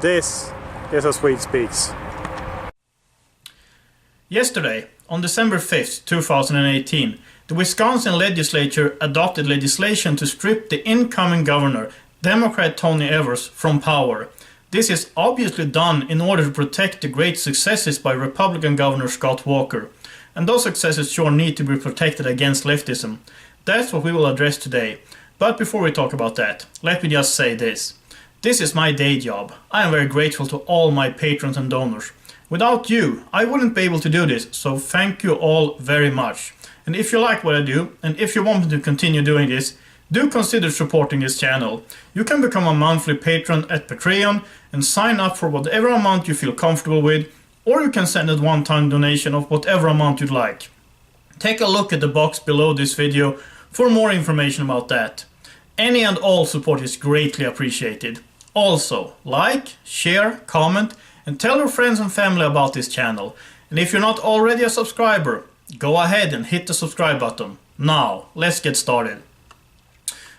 This is how Swede speaks. Yesterday, on December 5th, 2018, the Wisconsin legislature adopted legislation to strip the incoming governor, Democrat Tony Evers, from power. This is obviously done in order to protect the great successes by Republican Governor Scott Walker. And those successes sure need to be protected against leftism. That's what we will address today. But before we talk about that, let me just say this. This is my day job. I am very grateful to all my patrons and donors. Without you, I wouldn't be able to do this, so thank you all very much. And if you like what I do, and if you want me to continue doing this, do consider supporting this channel. You can become a monthly patron at Patreon and sign up for whatever amount you feel comfortable with, or you can send a one-time donation of whatever amount you'd like. Take a look at the box below this video for more information about that. Any and all support is greatly appreciated. Also, like, share, comment, and tell your friends and family about this channel. And if you're not already a subscriber, go ahead and hit the subscribe button. Now, let's get started.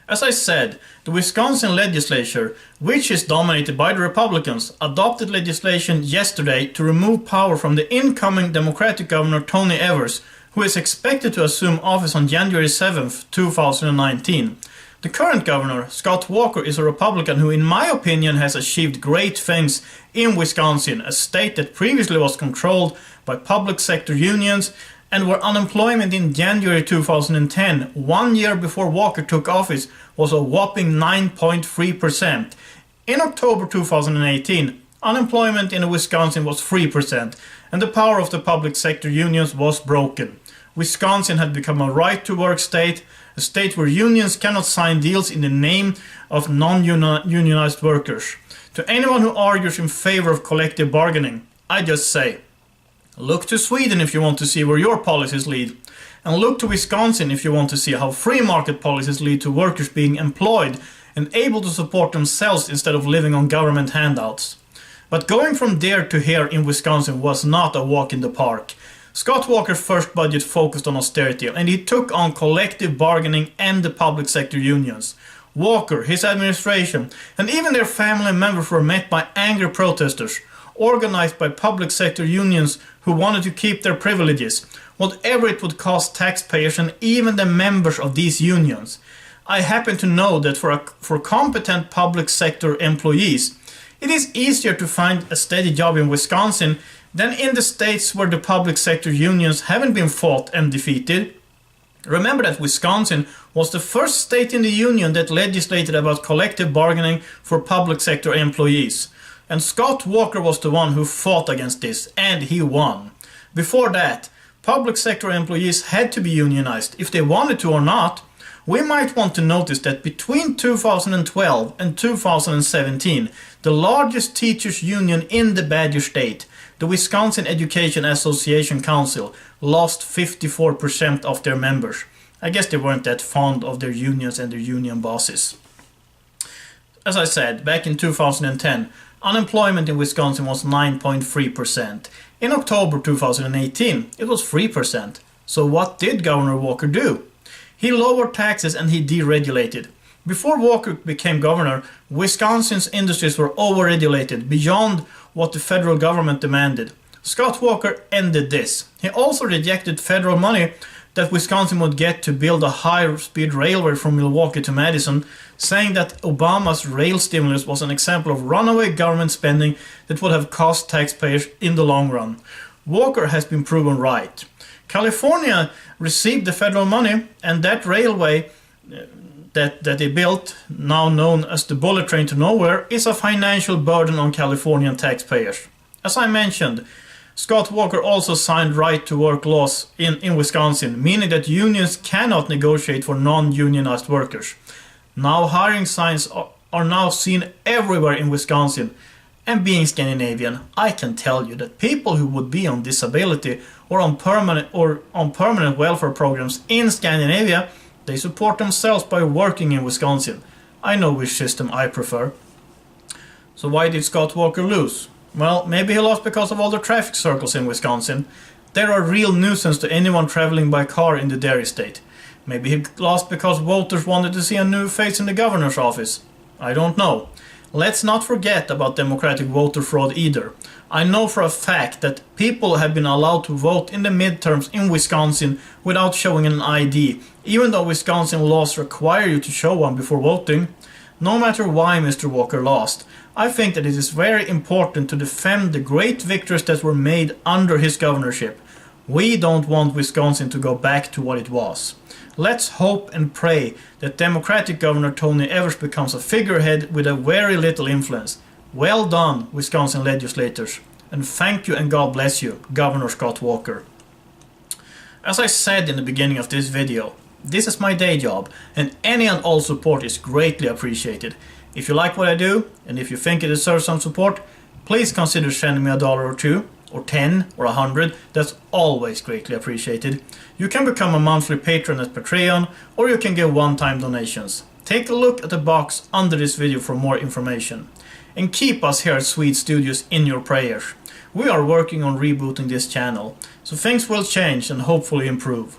As I said, the Wisconsin legislature, which is dominated by the Republicans, adopted legislation yesterday to remove power from the incoming Democratic Governor Tony Evers, who is expected to assume office on January 7th, 2019. The current governor, Scott Walker, is a Republican who, in my opinion, has achieved great things in Wisconsin, a state that previously was controlled by public sector unions and where unemployment in January 2010, 1 year before Walker took office, was a whopping 9.3%. In October 2018, unemployment in Wisconsin was 3%, and the power of the public sector unions was broken. Wisconsin had become a right-to-work state, a state where unions cannot sign deals in the name of non-unionized workers. To anyone who argues in favor of collective bargaining, I just say, look to Sweden if you want to see where your policies lead, and look to Wisconsin if you want to see how free market policies lead to workers being employed and able to support themselves instead of living on government handouts. But going from there to here in Wisconsin was not a walk in the park. Scott Walker's first budget focused on austerity, and he took on collective bargaining and the public sector unions. Walker, his administration, and even their family members were met by angry protesters, organized by public sector unions who wanted to keep their privileges, whatever it would cost taxpayers and even the members of these unions. I happen to know that for competent public sector employees, it is easier to find a steady job in Wisconsin than in the states where the public sector unions haven't been fought and defeated. Remember that Wisconsin was the first state in the union that legislated about collective bargaining for public sector employees. And Scott Walker was the one who fought against this, and he won. Before that, public sector employees had to be unionized, if they wanted to or not. We might want to notice that between 2012 and 2017, the largest teachers' union in the Badger State, the Wisconsin Education Association Council, lost 54% of their members. I guess they weren't that fond of their unions and their union bosses. As I said, back in 2010, unemployment in Wisconsin was 9.3%. In October 2018, it was 3%. So what did Governor Walker do? He lowered taxes and he deregulated. Before Walker became governor, Wisconsin's industries were overregulated beyond what the federal government demanded. Scott Walker ended this. He also rejected federal money that Wisconsin would get to build a high-speed railway from Milwaukee to Madison, saying that Obama's rail stimulus was an example of runaway government spending that would have cost taxpayers in the long run. Walker has been proven right. California received the federal money, and that railway that they built, now known as the bullet train to nowhere, is a financial burden on Californian taxpayers. As I mentioned, Scott Walker also signed right-to-work laws in Wisconsin, meaning that unions cannot negotiate for non-unionized workers. Now hiring signs are now seen everywhere in Wisconsin. And being Scandinavian, I can tell you that people who would be on disability or on permanent welfare programs in Scandinavia, they support themselves by working in Wisconsin. I know which system I prefer. So why did Scott Walker lose? Well, maybe he lost because of all the traffic circles in Wisconsin. They're a real nuisance to anyone traveling by car in the dairy state. Maybe he lost because voters wanted to see a new face in the governor's office. I don't know. Let's not forget about democratic voter fraud either. I know for a fact that people have been allowed to vote in the midterms in Wisconsin without showing an ID, even though Wisconsin laws require you to show one before voting. No matter why Mr. Walker lost, I think that it is very important to defend the great victories that were made under his governorship. We don't want Wisconsin to go back to what it was. Let's hope and pray that Democratic Governor Tony Evers becomes a figurehead with a very little influence. Well done, Wisconsin legislators, and thank you and God bless you, Governor Scott Walker. As I said in the beginning of this video, this is my day job, and any and all support is greatly appreciated. If you like what I do, and if you think it deserves some support, please consider sending me $1 or $2, or 10 or 100, that's always greatly appreciated. You can become a monthly patron at Patreon, or you can give one-time donations. Take a look at the box under this video for more information. And keep us here at Swede Studios in your prayers. We are working on rebooting this channel, so things will change and hopefully improve.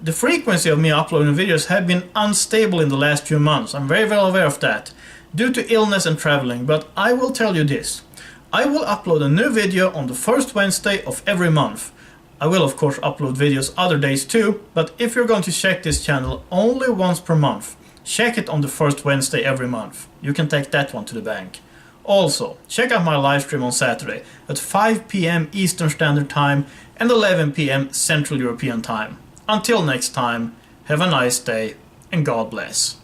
The frequency of me uploading videos have been unstable in the last few months, I'm very well aware of that, due to illness and traveling, but I will tell you this. I will upload a new video on the first Wednesday of every month. I will of course upload videos other days too, but if you're going to check this channel only once per month, check it on the first Wednesday every month. You can take that one to the bank. Also, check out my live stream on Saturday at 5 p.m. Eastern Standard Time and 11 p.m. Central European Time. Until next time, have a nice day and God bless.